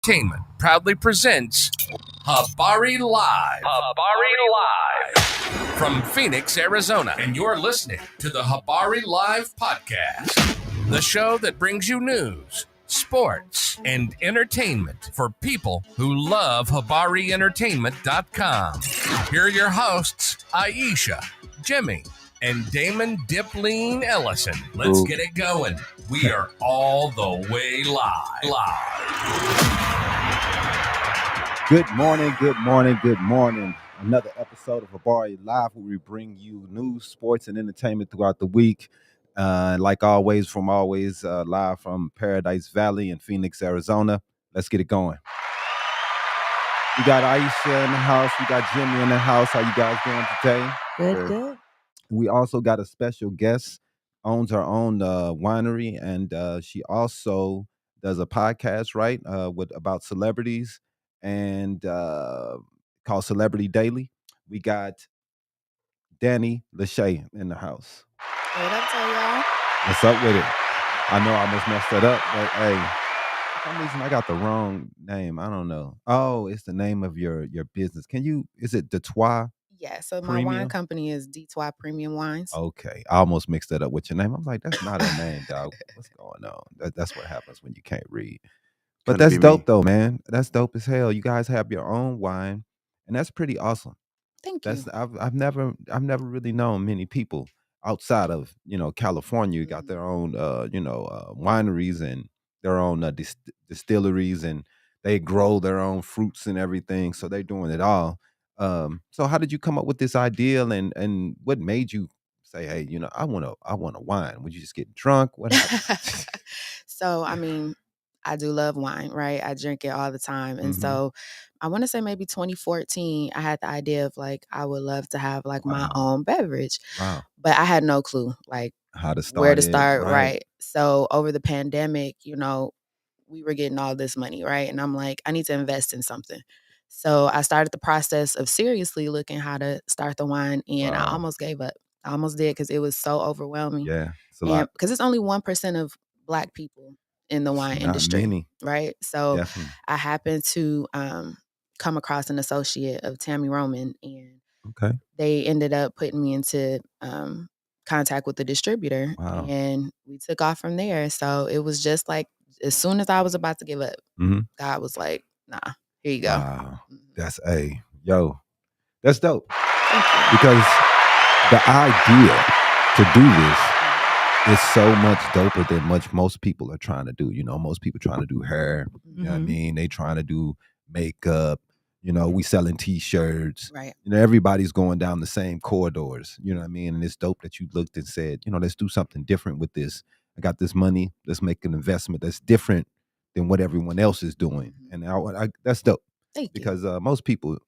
Entertainment proudly presents Habari Live. Habari Live. From Phoenix, Arizona. And you're listening to the Habari Live podcast, the show that brings you news, sports, and entertainment for people who love HabariEntertainment.com. Here are your hosts, Iesha, Jimmy, and Damon Dipleen Ellison. Let's get it going. We are all the way live. Good morning. Another episode of Habari Live, where we bring you news, sports, and entertainment throughout the week. Like always, live from Paradise Valley in Phoenix, Arizona. Let's get it going. We got Iesha in the house. We got Jimmy in the house. How you guys doing today? Good. We also got a special guest, owns her own winery, and she also does a podcast, right, about celebrities, and called Celebrity Daily. We got Dani in the house. What up to y'all? What's up with it? I know I almost messed that up, but hey, for some reason I got the wrong name. I don't know. Oh, it's the name of your business. Is it Detroit? Yeah, so my Premium? wine company is Detroit Premium Wines. Okay, I almost mixed that up with your name. I'm like, that's not a name, dog. What's going on? That's what happens when you can't read. But that's dope, though, man. That's dope as hell. You guys have your own wine, and that's pretty awesome. Thank you. I've never really known many people outside of California who got their own wineries and their own distilleries, and they grow their own fruits and everything. So they're doing it all. So how did you come up with this idea, and what made you say, hey, I want a wine? Would you just get drunk? What happened? So, I mean, I do love wine, right? I drink it all the time. And so I want to say maybe 2014, I had the idea of like, I would love to have like my own beverage. Wow. But I had no clue like How to start where to start, right. right? So over the pandemic, we were getting all this money, right? And I'm like, I need to invest in something. So I started the process of seriously looking how to start the wine, and I almost gave up. I almost did because it was so overwhelming. Yeah, it's a lot. Because it's only 1% of Black people in the wine industry, many. right? So Definitely. I happened to come across an associate of Tammy Roman, and they ended up putting me into contact with the distributor, and we took off from there. So it was just like, as soon as I was about to give up, God was like, nah, here you go. Wow. That's that's dope. Because the idea to do this is so much doper than most people are trying to do. Most people trying to do hair. You know what I mean? They trying to do makeup. We selling T-shirts. Right. Everybody's going down the same corridors. You know what I mean? And it's dope that you looked and said, let's do something different with this. I got this money. Let's make an investment that's different than what everyone else is doing. And that's dope. Thank you. Because most people,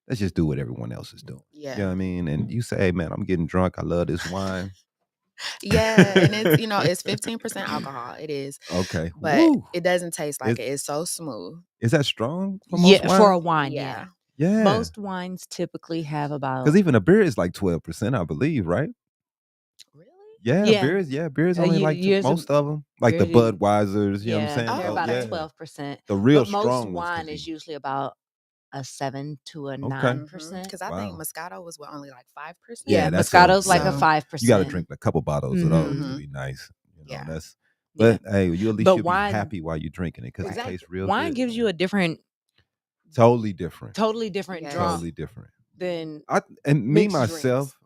let's just do what everyone else is doing. Yeah. You know what I mean? And you say, hey, man, I'm getting drunk. I love this wine. Yeah, and it's it's 15% alcohol. It is. Okay. But it doesn't taste like it. It's so smooth. Is that strong for most wines? For a wine, Yeah. Yeah. Most wines typically have about... Because even a beer is like 12%, I believe, right? Really? Yeah. Beer's only like most of them. Like the Budweisers, you know what I'm saying? They're about a 12%. The real but strong most ones wine is usually about a 7 to a 9%. Because I think Moscato was only like 5%. Yeah, Moscato's like a 5%. You got to drink a couple bottles of those to be nice. But hey, you at least you'll be happy while you're drinking it, because it tastes real wine good. gives you a different... Totally different. Totally different drunk. Totally different. Than me myself,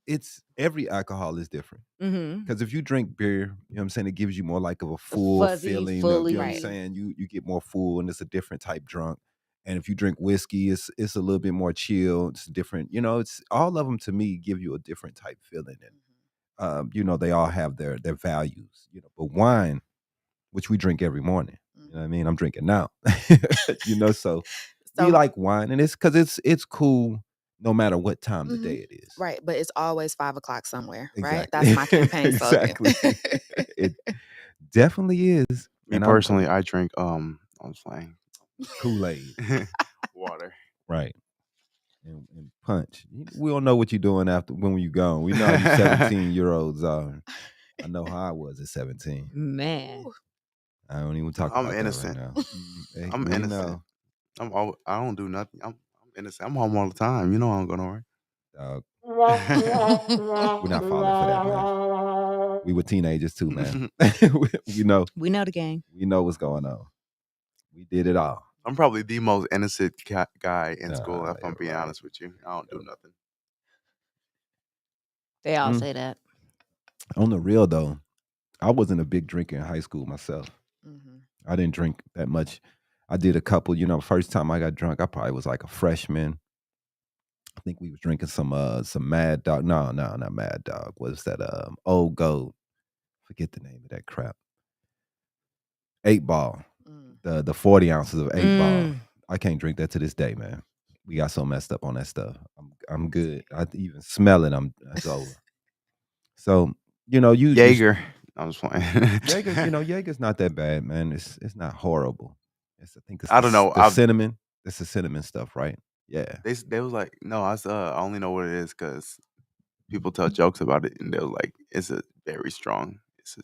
it's every alcohol is different. Because if you drink beer, you know what I'm saying, it gives you more like of a full feeling. You know what I'm saying? You get more full, and it's a different type drunk. And if you drink whiskey, it's a little bit more chill. It's different. It's all of them to me give you a different type feeling. And they all have their values. But wine, which we drink every morning. You know what I mean? I'm drinking now. So we like wine, and it's because it's cool no matter what time of the day it is. Right, but it's always 5 o'clock somewhere, Exactly. right? That's my campaign slogan. Exactly. It definitely is. Me personally, I drink I'm playing Kool-Aid. water. Right. And punch. We don't know what you're doing after when you gone. We know how you 17-year-olds are. I know how I was at 17. Man. I don't even talk I'm about innocent. that right now. Hey, I'm we innocent. know. I don't do nothing. I'm innocent. I'm home all the time. You know I don't go nowhere. Dog. We're not falling for that, man. We were teenagers too, man. we know. We know the game. We know what's going on. We did it all. I'm probably the most innocent guy in school, if I'm you're being right. honest with you. I don't do nothing. They all say that. On the real though, I wasn't a big drinker in high school myself. Mhm. I didn't drink that much. I did a couple, first time I got drunk, I probably was like a freshman. I think we was drinking some Mad Dog. No, not Mad Dog. What's that? Old Gold. Forget the name of that crap. 8 Ball. The 40 ounces of 8 Ball. I can't drink that to this day, man. We got so messed up on that stuff. I'm good. I even smell it. It's over. So, you Jaeger. I'm just playing. Jaeger, Jaeger's not that bad, man. It's not horrible. I think it's I don't know. the cinnamon. It's the cinnamon stuff, right? Yeah. They was like, no, I only know what it is because people tell jokes about it, and they was like, it's a very strong.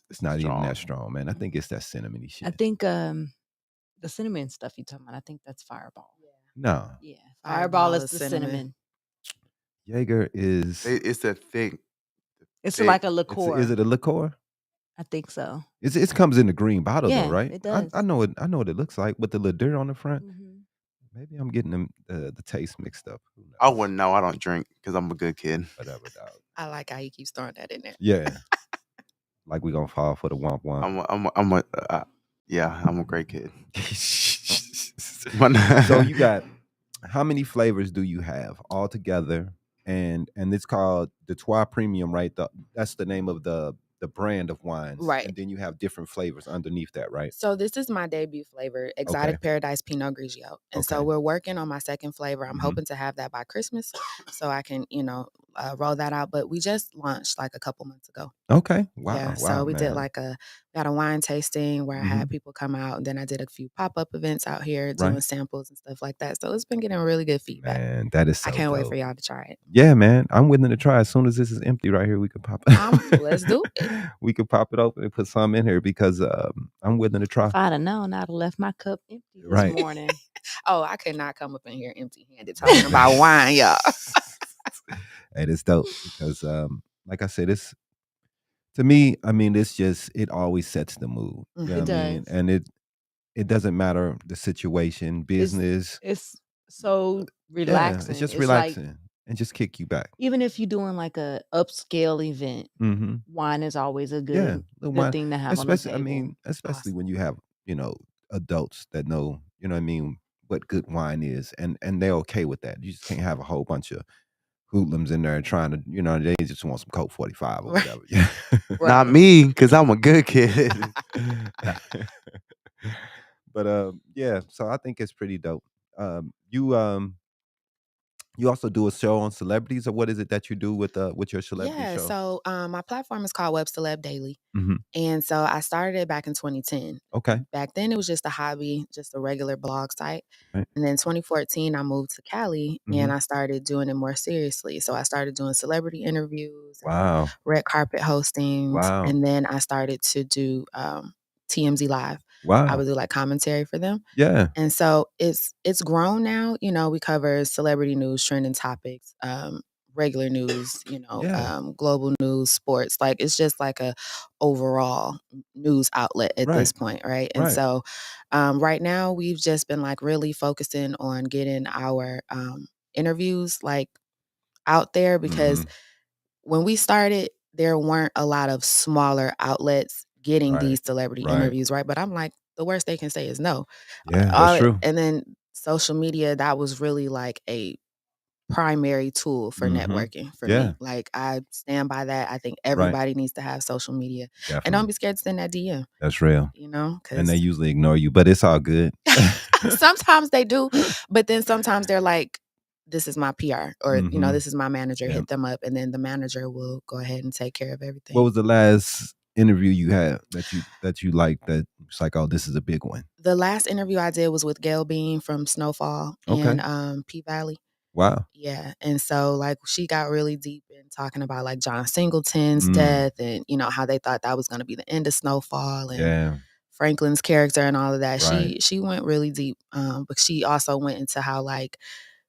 It's not even that strong, man. I think it's that cinnamony shit. I think the cinnamon stuff you talking about, I think that's Fireball. No. Yeah. Fireball is the cinnamon. Jaeger is... It's a thing. It's like a liqueur. Is it a liqueur? I think so. It comes in the green bottle though, right? It does. I know what it looks like with the little dirt on the front. Maybe I'm getting the taste mixed up. I wouldn't know. I don't drink because I'm a good kid. Whatever, dog. I like how you keep throwing that in there. Yeah. Like we gonna fall for the womp womp. I'm a great kid. So you got, how many flavors do you have all together? And it's called the Trois Premium, right? That's the name of the brand of wines, right? And then you have different flavors underneath that, right? So this is my debut flavor, Exotic Paradise Pinot Grigio, and so we're working on my second flavor. I'm hoping to have that by Christmas, so I can roll that out. But we just launched like a couple months ago. Okay, wow. Yeah, wow, so we did man. got a wine tasting where I had people come out, and then I did a few pop-up events out here doing samples and stuff like that. So it's been getting really good feedback. Man, that is so I can't wait dope. for y'all to try it. Yeah, man, I'm willing to try. As soon as this is empty right here, we can pop it. Let's do it. We could pop it open and put some in here because I'm willing to try. If I'd have known, I'd have left my cup empty this morning. Oh, I could not come up in here empty-handed talking about wine, y'all. Hey, it's dope because, like I said, it's, to me, I mean, it's just, it always sets the mood. You know It what I mean? does. And it doesn't matter the situation, business. It's so relaxing. Yeah, it's just relaxing like, and just kick you back. Even if you're doing like a upscale event, wine is always a good thing to have especially, on the table. Especially when you have, adults that know, you know what I mean, what good wine is, and they're okay with that. You just can't have a whole bunch of hoodlums in there trying to, they just want some Coke 45 or whatever. Not me, because I'm a good kid. But yeah, so I think it's pretty dope. You also do a show on celebrities, or what is it that you do with your celebrity show? So my platform is called Web Celeb Daily. And so I started it back in 2010. Okay. Back then it was just a hobby, just a regular blog site. Right. And then 2014 I moved to Cali and I started doing it more seriously. So I started doing celebrity interviews, red carpet hostings, and then I started to do TMZ Live. I would do like commentary for them. Yeah. And so it's grown now. We cover celebrity news, trending topics, regular news, global news, sports. Like it's just like a overall news outlet at this point, right? And so right now we've just been like really focusing on getting our interviews like out there because when we started, there weren't a lot of smaller outlets getting these celebrity interviews, right? But I'm like, the worst they can say is no. Yeah, that's true. And then social media, that was really like a primary tool for networking for me. Like I stand by that. I think everybody needs to have social media. Definitely. And don't be scared to send that DM. That's real. And they usually ignore you, but it's all good. Sometimes they do, but then sometimes they're like, this is my PR or, this is my manager, hit them up. And then the manager will go ahead and take care of everything. What was the last interview you had that you liked that it's like, oh, this is a big one? The last interview I did was with Gail Bean from Snowfall in P-Valley. Wow. Yeah. And so like she got really deep in talking about like John Singleton's death and, how they thought that was going to be the end of Snowfall and Franklin's character and all of that. Right. She went really deep. But she also went into how like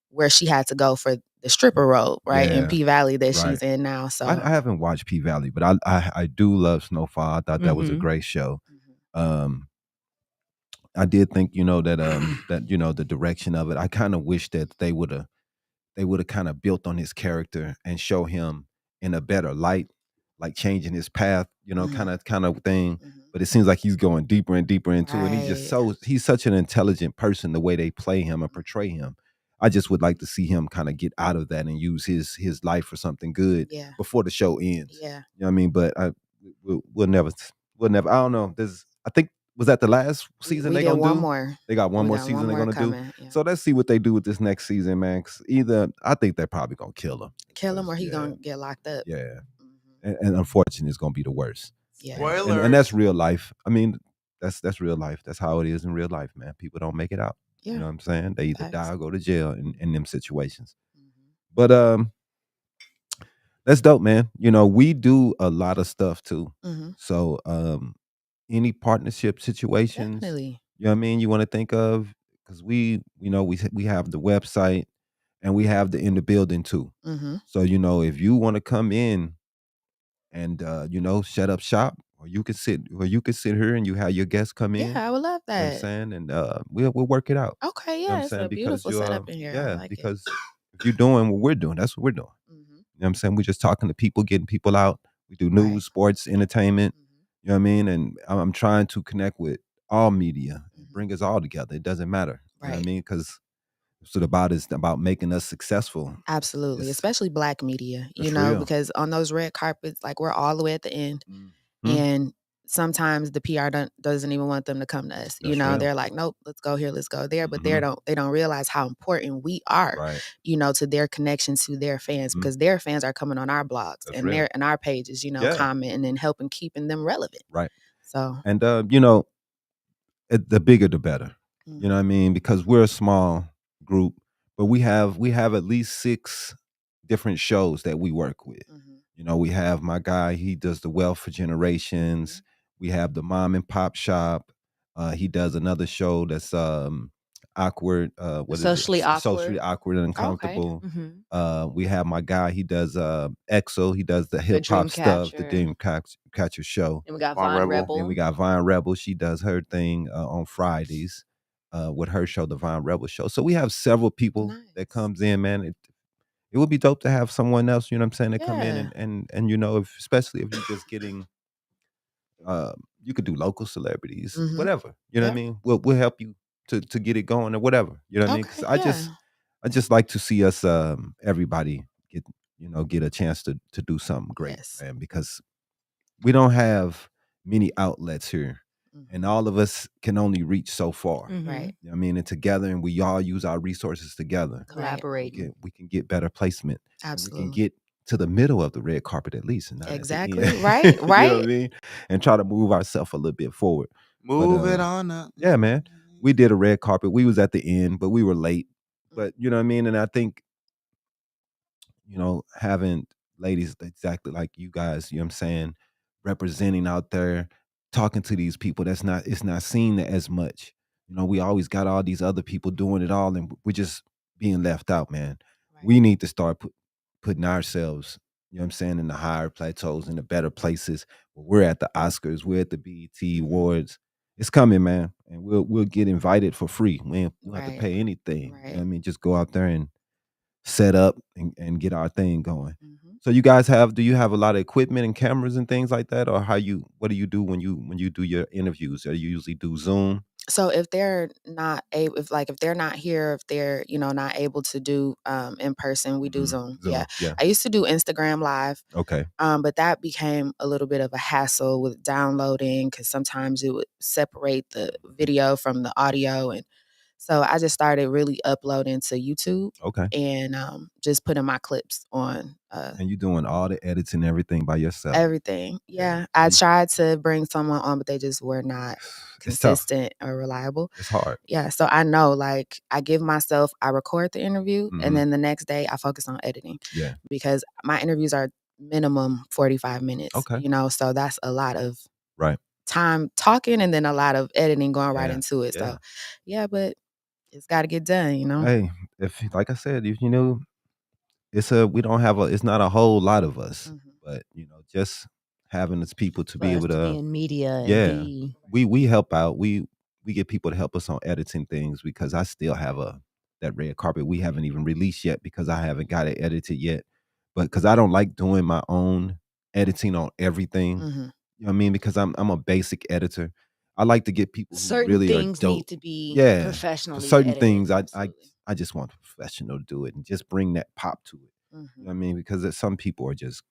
where she had to go for the stripper role, right? In P Valley that she's in now. So I haven't watched P Valley, but I do love Snowfall. I thought that was a great show. I did think, that that the direction of it, I kind of wish that they would have kind of built on his character and show him in a better light, like changing his path, kind of thing. But it seems like he's going deeper and deeper into it. And he's such an intelligent person, the way they play him and portray him. I just would like to see him kind of get out of that and use his life for something good before the show ends. Yeah. You know what I mean? But we'll never, I don't know. I think, was that the last season we they did gonna one do? more. They got one more season they're gonna do. Yeah. So let's see what they do with this next season, man. 'Cause either I think they're probably gonna kill him. Kill him or he gonna get locked up. Yeah. And unfortunately, it's gonna be the worst. Yeah. Spoilers. And that's real life. I mean, that's real life. That's how it is in real life, man. People don't make it out. Yeah. You know what I'm saying? They either die or go to jail in them situations. Mm-hmm. But that's dope, man. We do a lot of stuff too. Mm-hmm. So any partnership situations, definitely. You know what I mean? You want to think of, because we have the website and we have the in the building too. Mm-hmm. So if you want to come in and set up shop, or you can sit here and you have your guests come in. Yeah, I would love that. You know what I'm saying? And we'll work it out. Okay, You know yeah, it's a beautiful setup in here. Yeah, I like because if you're doing what we're doing, that's what we're doing. Mm-hmm. You know what I'm saying? We're just talking to people, getting people out. We do news, sports, entertainment. Mm-hmm. You know what I mean? And I'm trying to connect with all media and bring us all together. It doesn't matter. You know what I mean? Because it's about making us successful. Absolutely. Especially Black media, real. because on those red carpets, like we're all the way at the end. Mm-hmm. And sometimes the PR doesn't even want them to come to us. Real. They're like, nope, let's go here, let's go there. But Mm-hmm. they don't realize how important we are, right. To their connection to their fans, Mm-hmm. because their fans are coming on our blogs and real. and our pages, commenting and helping keeping them relevant. Right. So and the bigger the better. Mm-hmm. You know what I mean? Because we're a small group, but we have at least 6 different shows that we work with. Mm-hmm. We have my guy, he does the Wealth for Generations. We have the Mom and Pop Shop. He does another show that's awkward. Socially awkward. Socially awkward and uncomfortable. Okay. Mm-hmm. We have my guy, he does EXO. He does the hip hop stuff, the Dream Catcher show. And we got Vine Rebel. And we got Vine Rebel. She does her thing on Fridays with her show, the Vine Rebel Show. So we have several people that comes in, man. It would be dope to have someone else, you know what I'm saying, to come in and especially if you're just getting you could do local celebrities, whatever. You know what I mean? We'll help you to get it going or whatever. You know what I mean? Because I just like to see us everybody get a chance to do something great, man, because we don't have many outlets here. And all of us can only reach so far. Mm-hmm. Right. You know what I mean? And together, and we all use our resources together. Collaborate. We can get better placement. Absolutely. We can get to the middle of the red carpet at least. And not exactly. At the end. Right. You know what I mean? And try to move ourselves a little bit forward. Move it on up. Yeah, man. We did a red carpet. We was at the end, but we were late. But you know what I mean? And I think, having ladies exactly like you guys, you know what I'm saying, representing out there, talking to these people, it's not seen as much. We always got all these other people doing it all, and we're just being left out, man. Right. We need to start putting ourselves, you know what I'm saying, in the higher plateaus, in the better places. We're at the Oscars, we're at the BET Awards. It's coming, man, and we'll get invited for free. We don't have to pay anything. Right. You know what I mean? Just go out there and set up and get our thing going. Mm-hmm. So you guys do you have a lot of equipment and cameras and things like that, or what do you do when you do your interviews? Or you usually do Zoom? So if they're not able, if they're not here, if they're not able to do in person, we do Zoom. Yeah. I used to do Instagram Live. Okay. But that became a little bit of a hassle with downloading, because sometimes it would separate the video from the audio, and so I just started really uploading to YouTube. Okay. And just putting my clips on. And you doing all the edits and everything by yourself? Everything. Yeah. I tried to bring someone on, but they just were not consistent or reliable. It's hard. Yeah. So I know, I record the interview, and then the next day I focus on editing. Yeah. Because my interviews are minimum 45 minutes. Okay. So that's a lot of right. time talking and then a lot of editing going right into it. So yeah, but it's got to get done, you know. Hey, if like I said, if it's not a whole lot of us, but just having its people to be able to be in media. And we help out. We get people to help us on editing things because I still have that red carpet we haven't even released yet because I haven't got it edited yet. But because I don't like doing my own editing on everything. You know what I mean? Because I'm a basic editor. I like to get people who really things are dope. need to be professionally For certain edited. things I just want a professional to do it and just bring that pop to it. You know what I mean? Because some people are just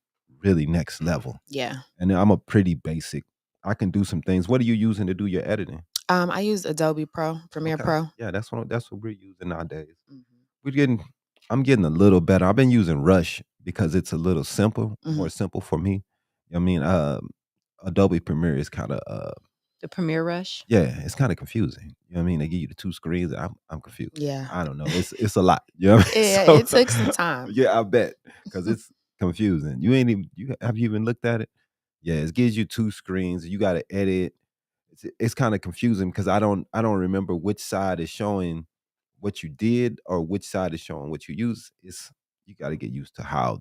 really next level. Yeah. And I'm a pretty basic. I can do some things. What are you using to do your editing? I use Adobe Premiere Pro. Yeah, that's what we're using nowadays. I'm getting a little better. I've been using Rush because it's a little simple, more simple for me. I mean, Adobe Premiere is kind of the Premiere Rush. Yeah, it's kind of confusing. You know what I mean? They give you the 2 screens. I'm confused. Yeah, I don't know. It's a lot. You know what I mean? Yeah, it took some time. Yeah, I bet because it's confusing. Have you even looked at it? Yeah, it gives you 2 screens. You got to edit. It's kind of confusing because I don't remember which side is showing what you did or which side is showing what you use. You got to get used to how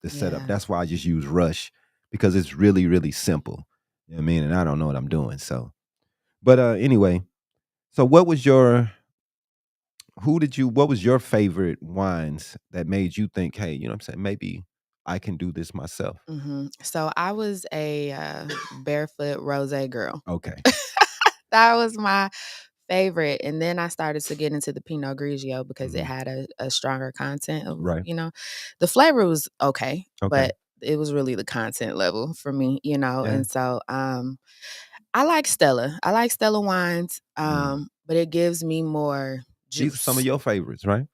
the setup. That's why I just use Rush because it's really, really simple. You know what I mean? And I don't know what I'm doing. So, but anyway, so what was your favorite wines that made you think, hey, you know what I'm saying? Maybe I can do this myself. So I was a barefoot rosé girl. Okay. That was my favorite. And then I started to get into the Pinot Grigio because it had a stronger content of, the flavor was okay, but it was really the content level for me, And so I like Stella. I like Stella wines, but it gives me more juice. These are some of your favorites, right?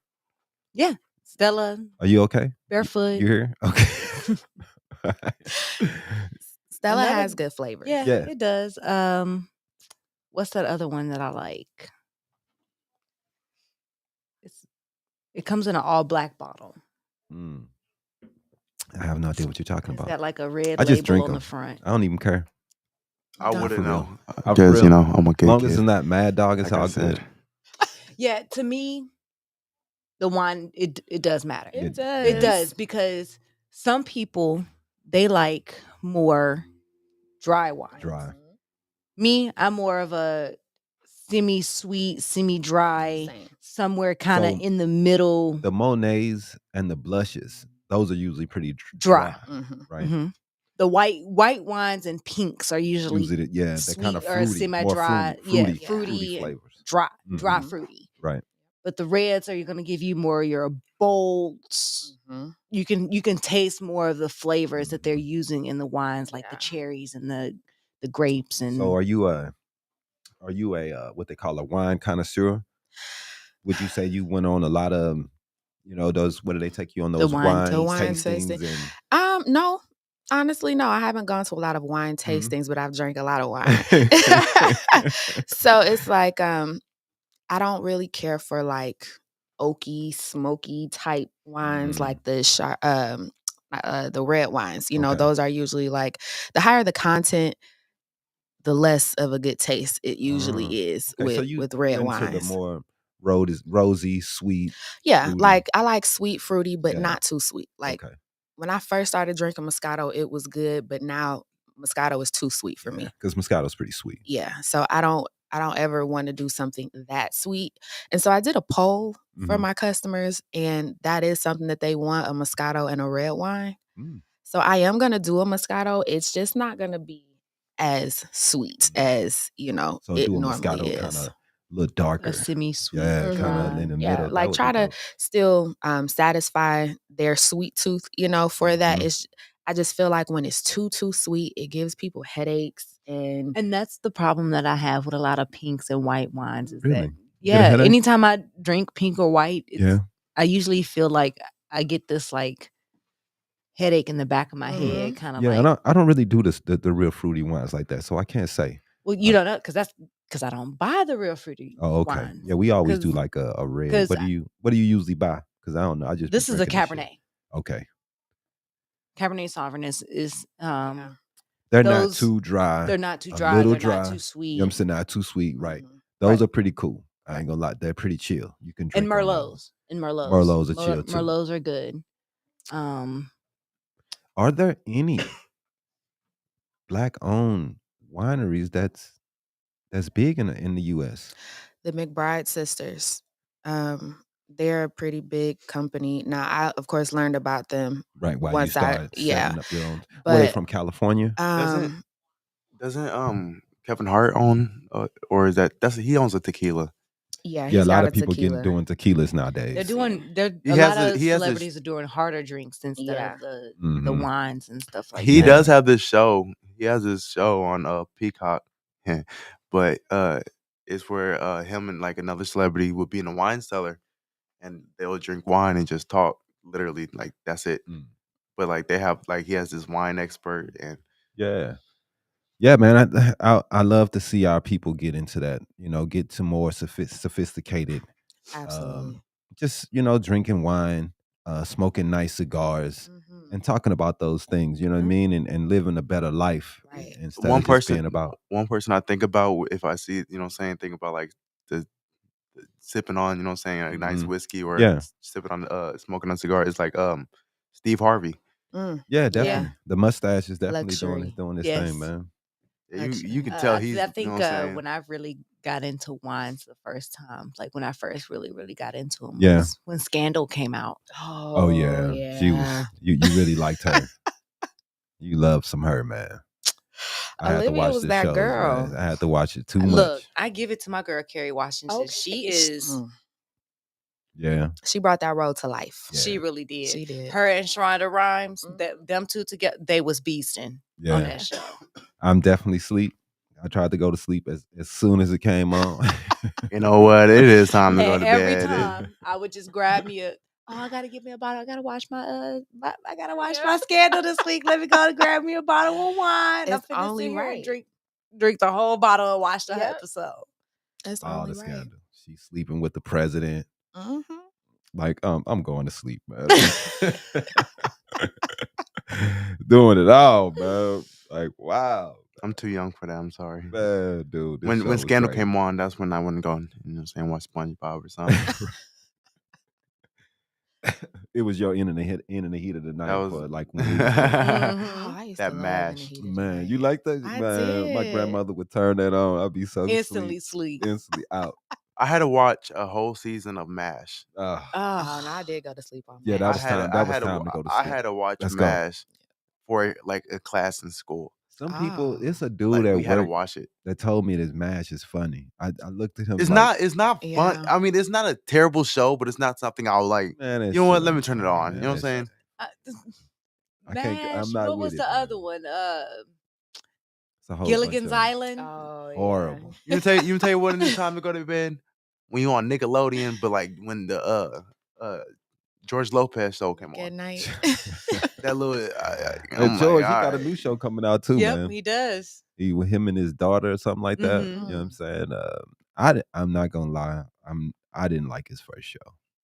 Yeah. Stella. Are you okay? Barefoot. You here? Okay. Stella has good flavors. Yeah, it does. What's that other one that I like? It comes in an all black bottle. I have no idea what you're talking about. It's got like a red label on the front. I don't even care. I wouldn't know. Because, I'm a good as long kid. as it's not Mad Dog, it's Like I all said. good. Yeah, to me, the wine, it does matter. It does. It does because some people, they like more dry wine. Dry. Me, I'm more of a semi-sweet, semi-dry, somewhere kind of in the middle. The Monets and the blushes, those are usually pretty dry. Right? The white wines and pinks are usually they're kind of fruity, or semi-dry, fruity flavors, dry fruity. Right. But the reds are going to give you more your bolds. You can taste more of the flavors that they're using in the wines, like the cherries and the grapes. And so, are you a what they call a wine connoisseur? Would you say you went on a lot of those? What do they take you on those wine tastings? No. Honestly, no, I haven't gone to a lot of wine tastings, but I've drank a lot of wine. So it's like, I don't really care for like oaky, smoky type wines like the red wines. Those are usually like the higher the content, the less of a good taste it usually is with red wines. The more rosy, sweet. Yeah, fruity. like I like sweet, fruity, but not too sweet. Like when I first started drinking Moscato, it was good, but now Moscato is too sweet for me. Because Moscato's pretty sweet. Yeah, so I don't ever want to do something that sweet. And so I did a poll for my customers, and that is something that they want, a Moscato and a red wine. So I am going to do a Moscato. It's just not going to be as sweet as, so it normally is. Kind of a little darker. A semi-sweet. Yeah, kind of in the middle. Like try to still satisfy their sweet tooth, for that. I just feel like when it's too sweet, it gives people headaches. And that's the problem that I have with a lot of pinks and white wines is really? that, anytime I drink pink or white, I usually feel like I get this like headache in the back of my head, kind of like. Yeah, I don't really do the real fruity wines like that, so I can't say. Well, you don't know because I don't buy the real fruity wines. Yeah, we always do like a red. What do you usually buy? Because I don't know. This is a Cabernet. Okay. Cabernet Sauvignon is They're not too dry. They're not too dry. They're not too sweet. You know what I'm saying? Not too sweet, right. Those are pretty cool. I ain't gonna lie. They're pretty chill. You can drink and Merlots. Merlots are chill too. Merlots are good. Are there any Black-owned wineries that's big in the U.S.? The McBride sisters. They're a pretty big company. Now, I of course learned about them. Right, while you started setting up your own. But, were they from California? Doesn't Kevin Hart own, or is he owns a tequila? Yeah, a lot of people getting doing tequilas nowadays. A lot of celebrities are doing harder drinks instead of the wines and stuff like that. He does have this show. He has this show on Peacock, but it's where him and like another celebrity would be in a wine cellar, and they'll drink wine and just talk. Literally, like that's it. But like they have he has this wine expert and yeah, man. I love to see our people get into that. Get to more sophisticated. Absolutely. Just drinking wine, smoking nice cigars, and talking about those things. You know what I mean, and living a better life. Right. Instead of just being about one person I think about if I see think about like the sipping on a nice whiskey or sipping on smoking on a cigar. It's like Steve Harvey. Yeah, definitely. Yeah. The mustache is definitely doing his thing, man. You can tell he's. I think when I really got into wines the first time, like when I first really got into them, was when Scandal came out. Oh yeah, she was. You really liked her. You loved some her, man. I had to watch was this that show. girl. Man. I had to watch it too much. Look, I give it to my girl Kerry Washington. Okay. She is. Yeah, she brought that role to life. Yeah. She really did. She did. Her and Shonda Rhimes, them two together, they was beasting on that show. I'm definitely asleep. I tried to go to sleep as soon as it came on. You know what? It is time to go to bed. Every time I would just grab me I gotta get me a bottle. I gotta watch my my Scandal this week. Let me go to grab me a bottle of wine. It's only right. Drink the whole bottle and watch the episode. That's all only the right. Scandal. She's sleeping with the president. Like, I'm going to sleep, man. Doing it all, man. Like, wow. I'm too young for that. I'm sorry. Man, dude. When Scandal came on, that's when I wouldn't go and watch SpongeBob or something. It was your in the heat of the night. That was for like when that mash. Man, you like that? I Man, did. My grandmother would turn that on. I'd be so instantly sleep. Instantly out. I had to watch a whole season of MASH. No, I did go to sleep on MASH. Yeah, that was time. That was time to go to sleep. I had to watch MASH for like a class in school. Some people, it's a dude that had to watch it that told me this MASH is funny. I looked at him. It's not fun. I mean, it's not a terrible show, but it's not something I'll like. Man, you know what? Let me turn it on. You know what I'm saying? MASH. What was the other one? It's a Gilligan's Island. Oh, horrible. You tell you what? It's time to go to bed when you on Nickelodeon, but like when the George Lopez show came on. Good night. That little George, he got a new show coming out too, man. Yep, he does. He with him and his daughter or something like that. You know what I'm saying? I'm not gonna lie. I didn't like his first show.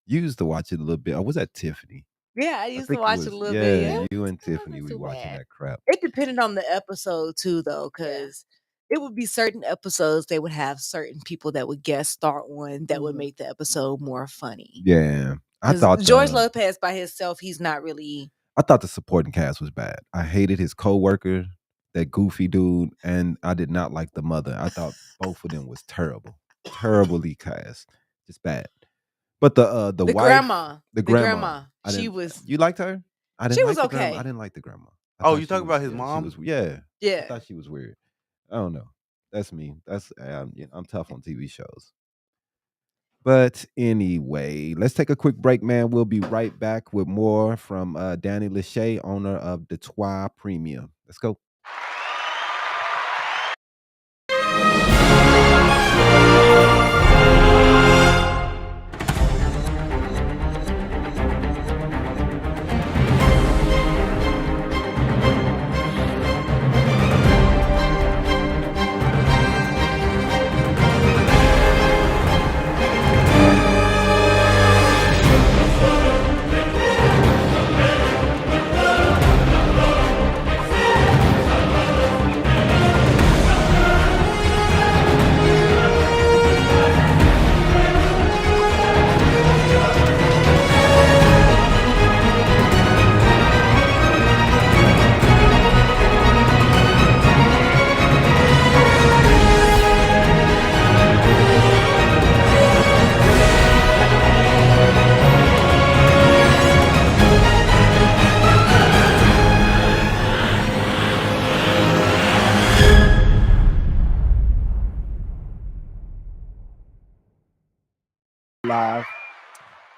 You used to watch it a little bit. I was at Tiffany. Yeah, I used to watch it a little bit. Yeah, you and Tiffany were watching that crap. It depended on the episode too, though, because it would be certain episodes they would have certain people that would guest star on that would make the episode more funny. Yeah, I thought George Lopez by himself, he's not really. I thought the supporting cast was bad. I hated his coworker, that goofy dude, and I did not like the mother. I thought both of them was terrible, terribly cast, just bad. But the wife, the grandma, she was. You liked her? She was okay. I didn't like the grandma. Oh, you talking about his mom? Yeah. I thought she was weird. I don't know. That's me. I'm tough on TV shows. But anyway, let's take a quick break, man. We'll be right back with more from Dani Lachey, owner of the Trois Premium. Let's go.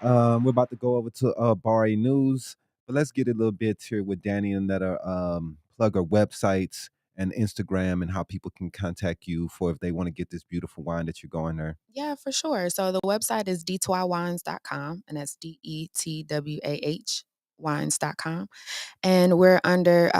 We're about to go over to Habari News, but let's get a little bit here with Dani and let her plug her websites and Instagram and how people can contact you for if they want to get this beautiful wine that you're going there. Yeah, for sure. So the website is detwawines.com, and that's DETWAH wines.com. And we're under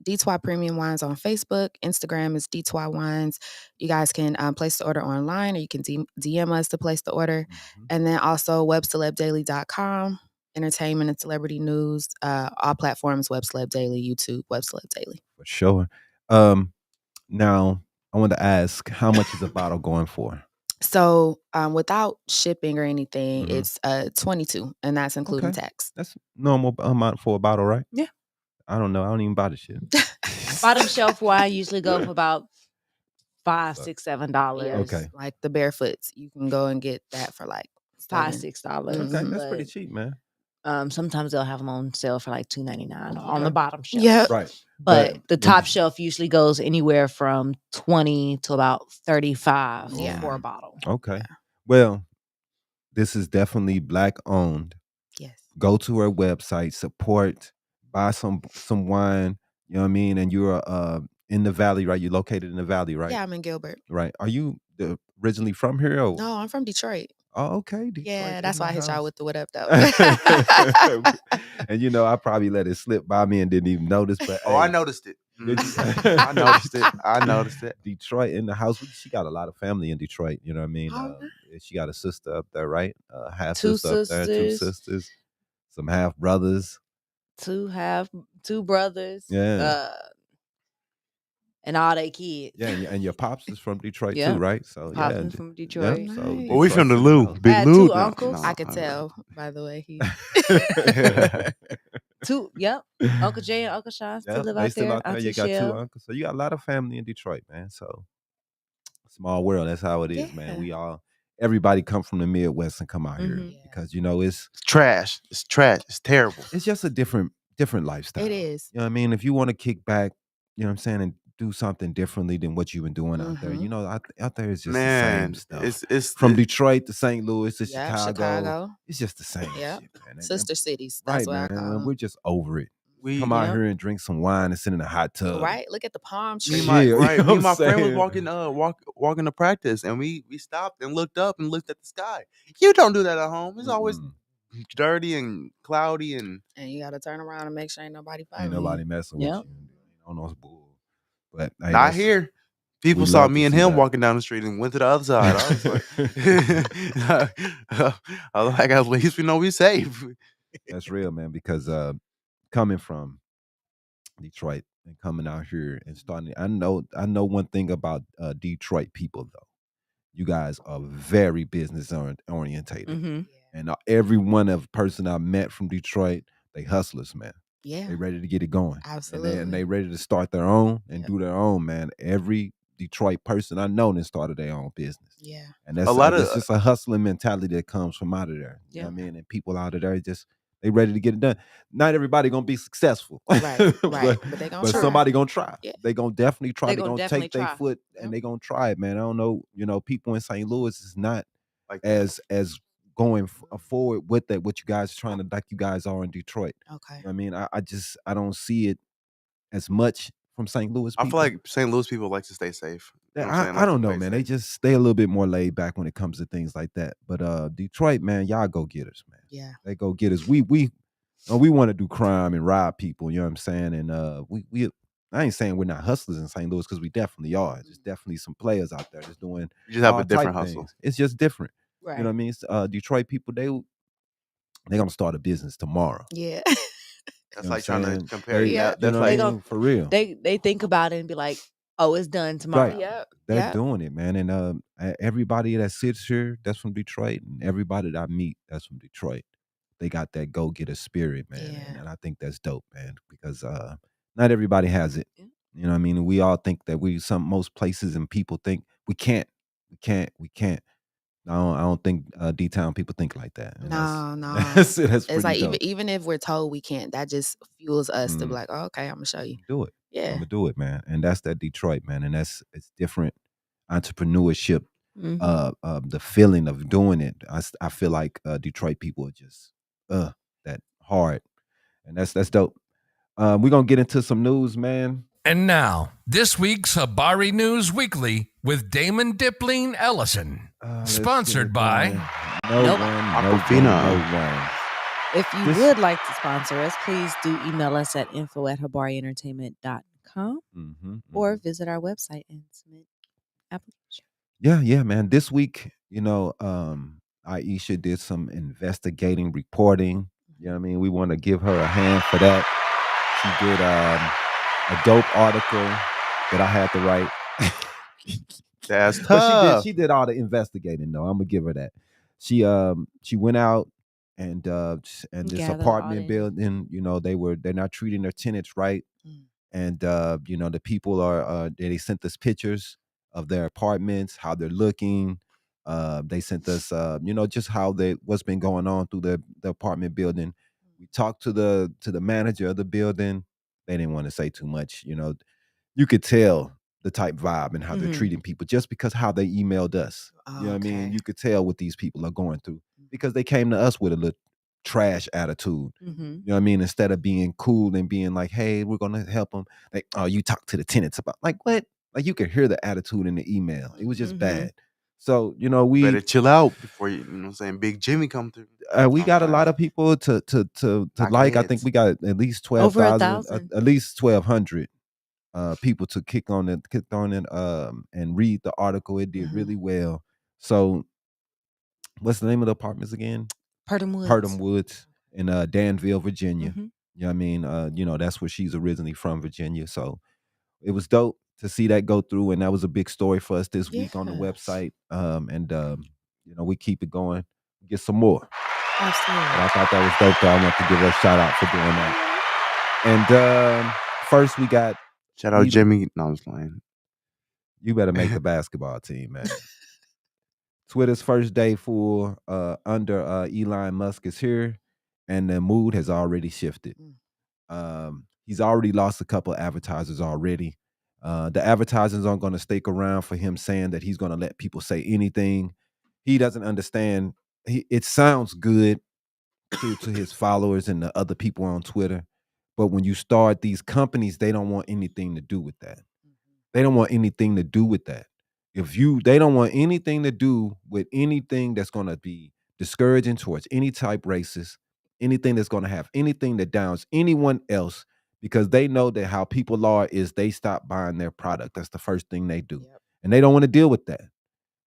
Detwa Premium Wines on Facebook. Instagram is Detwa Wines. You guys can place the order online, or you can DM us to place the order. Mm-hmm. And then also webcelebdaily.com, entertainment and celebrity news, all platforms, Web Celeb Daily, YouTube, Web Celeb Daily. For sure. Now, I want to ask, how much is a bottle going for? So without shipping or anything, it's $22, and that's including tax. That's normal amount for a bottle, right? Yeah. I don't know. I don't even buy the shit. Bottom shelf wine usually go for about $5, $6, $7. Yeah, okay. Like the Barefoots, you can go and get that for like $5, $6. Okay, that's pretty cheap, man. Sometimes they'll have them on sale for like $2.99 on the bottom shelf. Yeah, right. But the top shelf usually goes anywhere from $20 to about $35 for a bottle. Okay. Yeah. Well, this is definitely Black owned. Yes. Go to her website, support, buy some wine. You know what I mean? And you're in the Valley, right? You're located in the Valley, right? Yeah, I'm in Gilbert. Right. Are you originally from here? Or? No, I'm from Detroit. Oh, okay. Detroit, yeah, that's why I hit y'all with the what up though. And you know, I probably let it slip by me and didn't even notice. But I noticed it. I noticed it. I noticed it. Detroit in the house. She got a lot of family in Detroit. You know what I mean? She got a sister up there, right? Half sister up there, 2 sisters, some half brothers. Two brothers. Yeah. And all they kids. Yeah, and your pops is from Detroit too, right? So pops is from Detroit. Yeah, so well, we from the Lou. Big Lou. 2 uncles. I could tell by the way he. Uncle Jay and Uncle Sean still live out there. You got 2 uncles, so you got a lot of family in Detroit, man. So small world. That's how it is, man. Everybody come from the Midwest and come out here because you know it's trash. It's trash. It's terrible. It's just a different lifestyle. It is. You know what I mean? If you want to kick back, you know what I'm saying, and do something differently than what you've been doing out there. You know, out there is just the same stuff. It's from Detroit to St. Louis to Chicago. It's just the same shit, man. Sister cities. That's what I call them. We're just over it. We come out here and drink some wine and sit in a hot tub. Right. Look at the palm tree. Me and my friend was walking to practice, and we stopped and looked up and looked at the sky. You don't do that at home. It's always dirty and cloudy, and you got to turn around and make sure ain't nobody following. Ain't nobody messing with you. I don't know it's bull. But not here. People saw me and him walking down the street and went to the other side. I was like, at least we know we're safe. That's real, man. Because coming from Detroit and coming out here and starting, I know one thing about Detroit people though. You guys are very business orientated, and every one of person I met from Detroit, they hustlers, man. Yeah, they ready to get it going. Absolutely, and they ready to start their own and do their own, man. Every Detroit person I know then started their own business. Yeah, and that's it's just a hustling mentality that comes from out of there. Yeah, you know what I mean, and people out of there just they ready to get it done. Not everybody gonna be successful, right? But they gonna try. Somebody gonna try. Yeah. They gonna definitely try. They gonna take their foot Yep. and they gonna try it, man. I don't know. You know, people in St. Louis is not like as going forward with that. What you guys trying to like you guys are in Detroit. Okay. I mean, I don't see it as much from St. Louis people. I feel like St. Louis people like to stay safe. You know I don't know, man. They just stay a little bit more laid back when it comes to things like that. But Detroit, man, y'all go getters, man. Yeah. They go getters. We want to do crime and rob people, you know what I'm saying? And I ain't saying we're not hustlers in St. Louis because we definitely are. There's definitely some players out there that's doing. You just have a different hustle. Things. It's just different. Right. You know what I mean? Detroit people, they're gonna start a business tomorrow. Yeah. That's like trying to compare. Yeah, that's like for real. They think about it and be like, "Oh, it's done tomorrow." Right. Yep. They're doing it, man. And everybody that sits here, that's from Detroit, and everybody that I meet, that's from Detroit. They got that go-getter spirit, man. Yeah. And I think that's dope, man. Because not everybody has it. Yeah. You know what I mean? We all think that most places and people think we can't. I don't think D-Town people think like that. And No. That's it's like dope. even if we're told we can't, that just fuels us to be like, oh, okay, I'm gonna show you. Do it. Yeah. I'm gonna do it, man. And that's that Detroit, man. And it's different entrepreneurship the feeling of doing it. I feel like Detroit people are just that hard, and that's dope. We're gonna get into some news, man. And now, this week's Habari News Weekly with Damon Dipling Ellison. Sponsored by No one. If you would like to sponsor us, please do email us at info@habarientertainment.com or visit our website and submit application. Yeah, man. This week, Iesha did some investigating reporting. You know what I mean? We want to give her a hand for that. She did a dope article that I had to write. That's tough. But she did all the investigating though. I'm gonna give her that. She went out and this apartment building, they're not treating their tenants right. And the people are they sent us pictures of their apartments, how they're looking. They sent us just how what's been going on through the apartment building. We talked to the manager of the building. They didn't want to say too much. You could tell the type vibe and how they're treating people just because how they emailed us. You know what I mean? You could tell what these people are going through because they came to us with a little trash attitude. You know what I mean? Instead of being cool and being like, hey, we're going to help them. Like, oh, you talk to the tenants about like what? Like you could hear the attitude in the email. It was just bad. So, we better chill out before you saying Big Jimmy come through. We got a lot of people to like. I think we got at least 12,000, at least 1,200 people to click on it and read the article. It did really well. So what's the name of the apartments again? Purdom Woods in Danville, Virginia. You know what I mean? That's where she's originally from, Virginia. So it was dope to see that go through, and that was a big story for us this week on the website. We keep it going, get some more. Absolutely. But I thought that was dope, though. I want to give her a shout out for doing that. And first we got shout out Jimmy. No, I'm just lying. You better make the basketball team, man. Twitter's first day for under Elon Musk is here, and the mood has already shifted. He's already lost a couple of advertisers already. The advertisers aren't going to stick around for him saying that he's going to let people say anything. He doesn't understand. It sounds good to his followers and the other people on Twitter, but when you start these companies, they don't want anything to do with that. They don't want anything to do with that. They don't want anything to do with anything that's going to be discouraging towards any type racist, anything that's going to have anything that downs anyone else, because they know that how people are is they stop buying their product. That's the first thing they do. And they don't want to deal with that.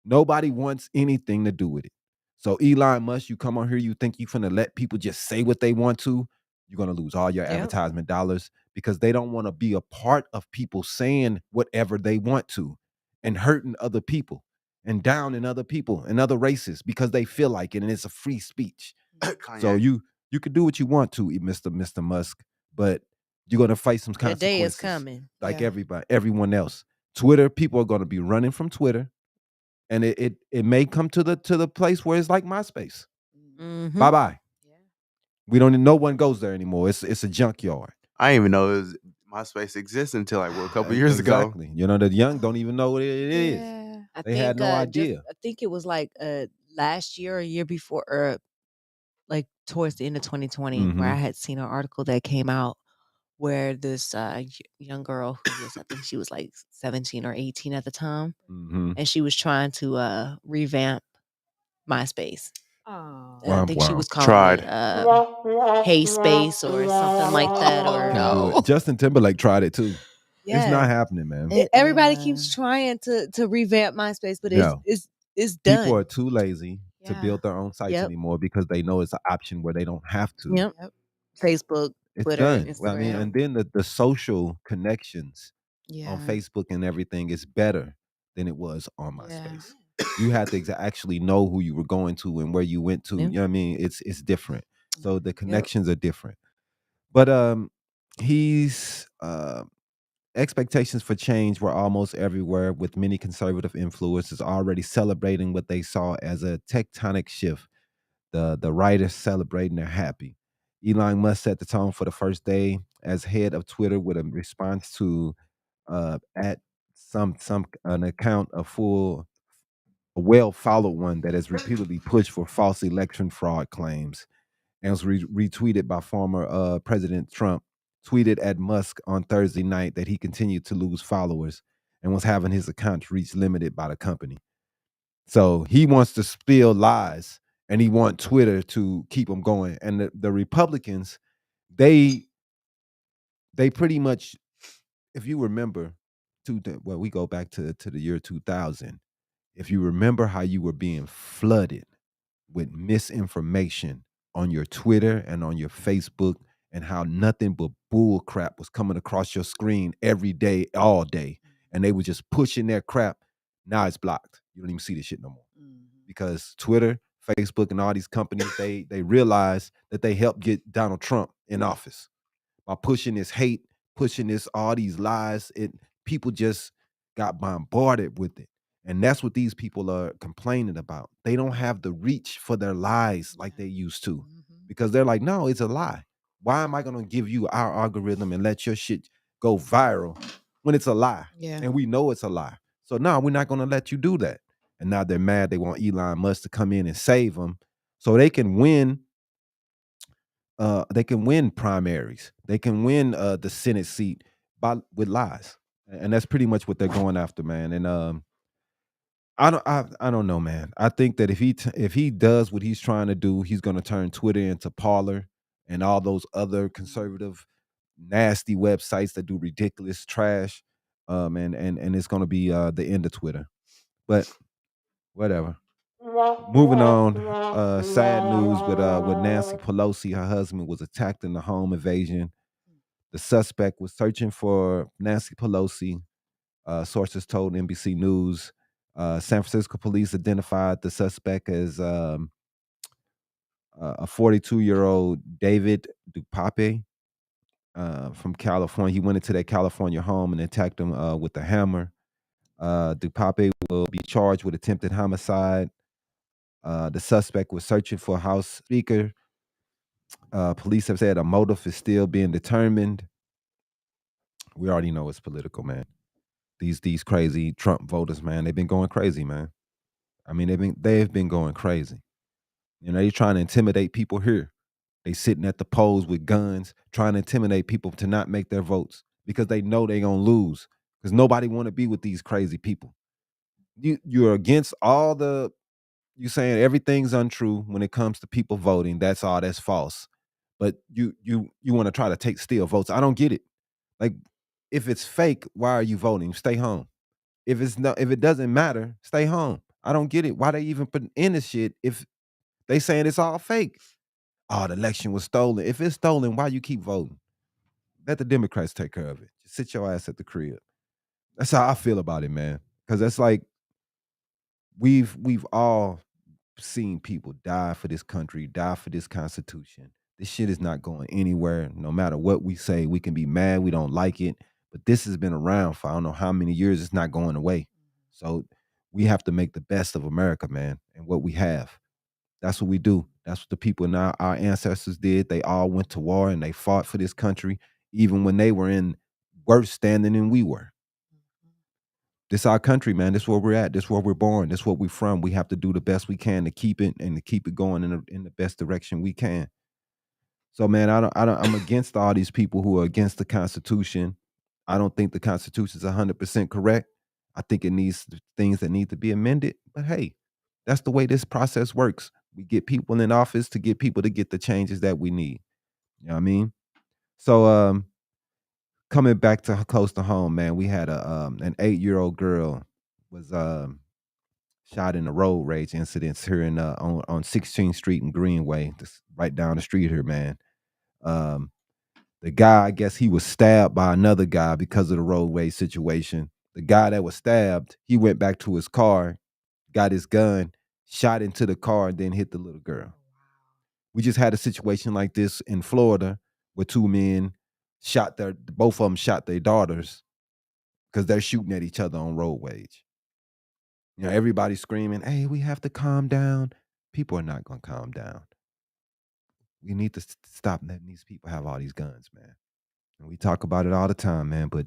Nobody wants anything to do with it. So Elon Musk, you come on here, you think you're finna let people just say what they want to, you're gonna lose all your advertisement dollars because they don't want to be a part of people saying whatever they want to and hurting other people and downing other people and other races because they feel like it and it's a free speech. So you could do what you want to, Mr. Musk, but you're gonna face some consequences. The day is coming. Like everyone else. Twitter, people are gonna be running from Twitter. And it may come to the place where it's like MySpace. Bye-bye. We don't. No one goes there anymore. It's a junkyard. I didn't even know MySpace exists until like a couple years ago. Exactly. The young don't even know what it is. They had no idea. I think it was like last year or a year before, or like towards the end of 2020, where I had seen an article that came out where this young girl who was, I think she was like 17 or 18 at the time, and she was trying to revamp MySpace. I think she was calling it Hey Space or something like that. Or no. Justin Timberlake tried it too. Yeah. It's not happening, man. Everybody keeps trying to revamp MySpace, but it's done. People are too lazy to build their own sites anymore because they know it's an option where they don't have to. Yep. Facebook, Twitter, done. Instagram. I mean, and then the social connections on Facebook and everything is better than it was on MySpace. You had to actually know who you were going to and where you went to. You know what I mean? It's different. So the connections are different. But he's expectations for change were almost everywhere, with many conservative influencers already celebrating what they saw as a tectonic shift. The writers celebrating, they're happy. Elon Musk set the tone for the first day as head of Twitter with a response to at an account of full a well-followed one that has repeatedly pushed for false election fraud claims and was retweeted by former President Trump, tweeted at Musk on Thursday night that he continued to lose followers and was having his accounts reach limited by the company. So he wants to spill lies and he wants Twitter to keep them going. And the Republicans, they pretty much, if you remember, we go back to the year 2000. If you remember how you were being flooded with misinformation on your Twitter and on your Facebook, and how nothing but bull crap was coming across your screen every day, all day, and they were just pushing their crap. Now it's blocked. You don't even see this shit no more because Twitter, Facebook, and all these companies, they realize that they helped get Donald Trump in office by pushing this hate, pushing this all these lies. People just got bombarded with it. And that's what these people are complaining about. They don't have the reach for their lies like they used to, because they're like, no, it's a lie. Why am I going to give you our algorithm and let your shit go viral when it's a lie? Yeah. And we know it's a lie. So no, we're not going to let you do that. And now they're mad. They want Elon Musk to come in and save them so they can win. They can win primaries. They can win the Senate seat with lies. And that's pretty much what they're going after, man. And I don't know, man. I think that if he does what he's trying to do, he's going to turn Twitter into Parler and all those other conservative, nasty websites that do ridiculous trash. And it's going to be the end of Twitter. But whatever. Moving on, sad news with Nancy Pelosi. Her husband was attacked in the home invasion. The suspect was searching for Nancy Pelosi. Sources told NBC News. San Francisco police identified the suspect as a 42-year-old David Dupape from California. He went into their California home and attacked him with a hammer. Dupape will be charged with attempted homicide. The suspect was searching for a House Speaker. Police have said a motive is still being determined. We already know it's political, man. These crazy Trump voters, man, they've been going crazy, man. I mean, they've been going crazy. You know, they're trying to intimidate people here. They sitting at the polls with guns, trying to intimidate people to not make their votes because they know they're gonna lose. Because nobody want to be with these crazy people. You're against all the. You saying everything's untrue when it comes to people voting. That's false. But you want to try to steal votes. I don't get it. Like, if it's fake, why are you voting? Stay home. If it doesn't matter, stay home. I don't get it. Why they even put in this shit if they saying it's all fake? Oh, the election was stolen. If it's stolen, why you keep voting? Let the Democrats take care of it. Just sit your ass at the crib. That's how I feel about it, man. Because that's like we've all seen people die for this country, die for this Constitution. This shit is not going anywhere. No matter what we say, we can be mad, we don't like it, but this has been around for I don't know how many years. It's not going away. So we have to make the best of America, man, and what we have. That's what we do. That's what the people now, our ancestors did. They all went to war and they fought for this country, even when they were in worse standing than we were. This our country, man. This where we're at. This where we're born. This where we're from. We have to do the best we can to keep it and to keep it going in the best direction we can. So, man, I'm against all these people who are against the Constitution. I don't think the Constitution is 100% correct. I think it needs things that need to be amended. But hey, that's the way this process works. We get people in office to get people to get the changes that we need. You know what I mean? So, coming back to close to home, man, we had an 8-year-old girl was shot in a road rage incident here on 16th Street in Greenway, just right down the street here, man. The guy, I guess he was stabbed by another guy because of the roadway situation. The guy that was stabbed, he went back to his car, got his gun, shot into the car, and then hit the little girl. We just had a situation like this in Florida where two men both of them shot their daughters because they're shooting at each other on road rage. You know, everybody's screaming, hey, we have to calm down. People are not going to calm down. We need to stop letting these people have all these guns, man. And we talk about it all the time, man, but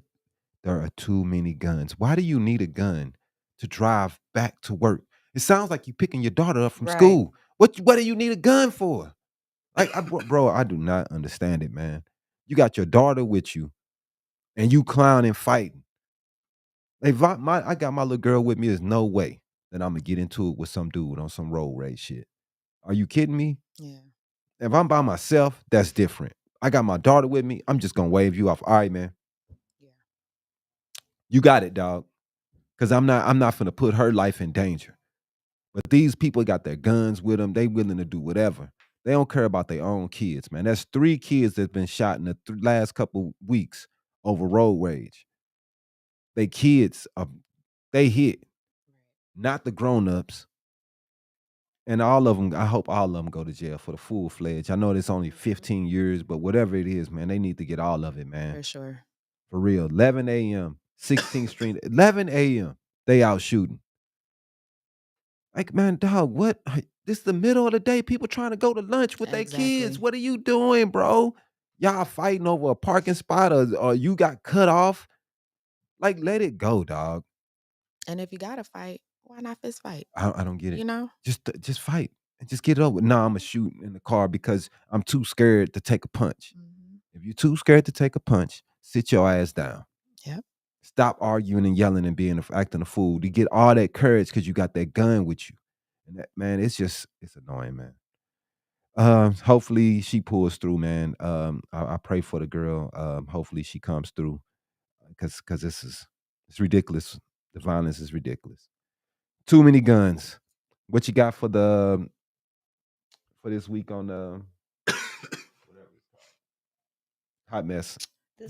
there are too many guns. Why do you need a gun to drive back to work? It sounds like you picking your daughter up from school. What do you need a gun for? Like, bro, I do not understand it, man. You got your daughter with you, and you clowning, fighting. If I got my little girl with me, there's no way that I'm gonna get into it with some dude on some road rage shit. Are you kidding me? Yeah. If I'm by myself, that's different. I got my daughter with me. I'm just gonna wave you off. All right, man. Yeah. You got it, dog. Because I'm not finna put her life in danger. But these people got their guns with them. They willing to do whatever. They don't care about their own kids, man. That's 3 kids that's been shot in the last couple weeks over road rage. They kids, they hit, not the grown-ups. And all of them, I hope all of them go to jail for the full-fledged. I know it's only 15 years, but whatever it is, man, they need to get all of it, man. For sure. For real. 11 a.m., 16th Street, 11 a.m., they out shooting. Like, man, dog, what? This is the middle of the day. People trying to go to lunch with their kids. What are you doing, bro? Y'all fighting over a parking spot or you got cut off? Like, let it go, dog. And if you got to fight, why not fist fight? I don't get it. You know? Just fight and just get it over. No, I'm going to shoot in the car because I'm too scared to take a punch. Mm-hmm. If you're too scared to take a punch, sit your ass down. Yep. Stop arguing and yelling and acting a fool. You get all that courage because you got that gun with you. And that, man, it's annoying, man. Hopefully she pulls through, man. I pray for the girl. Hopefully she comes through because it's ridiculous. The violence is ridiculous. Too many guns. What you got for this week on the hot mess?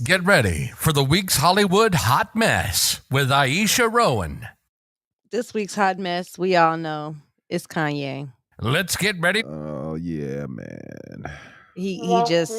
Get ready for the week's Hollywood hot mess with Iesha Rowan. This week's hot mess, we all know, is Kanye. Let's get ready. Oh yeah, man. He just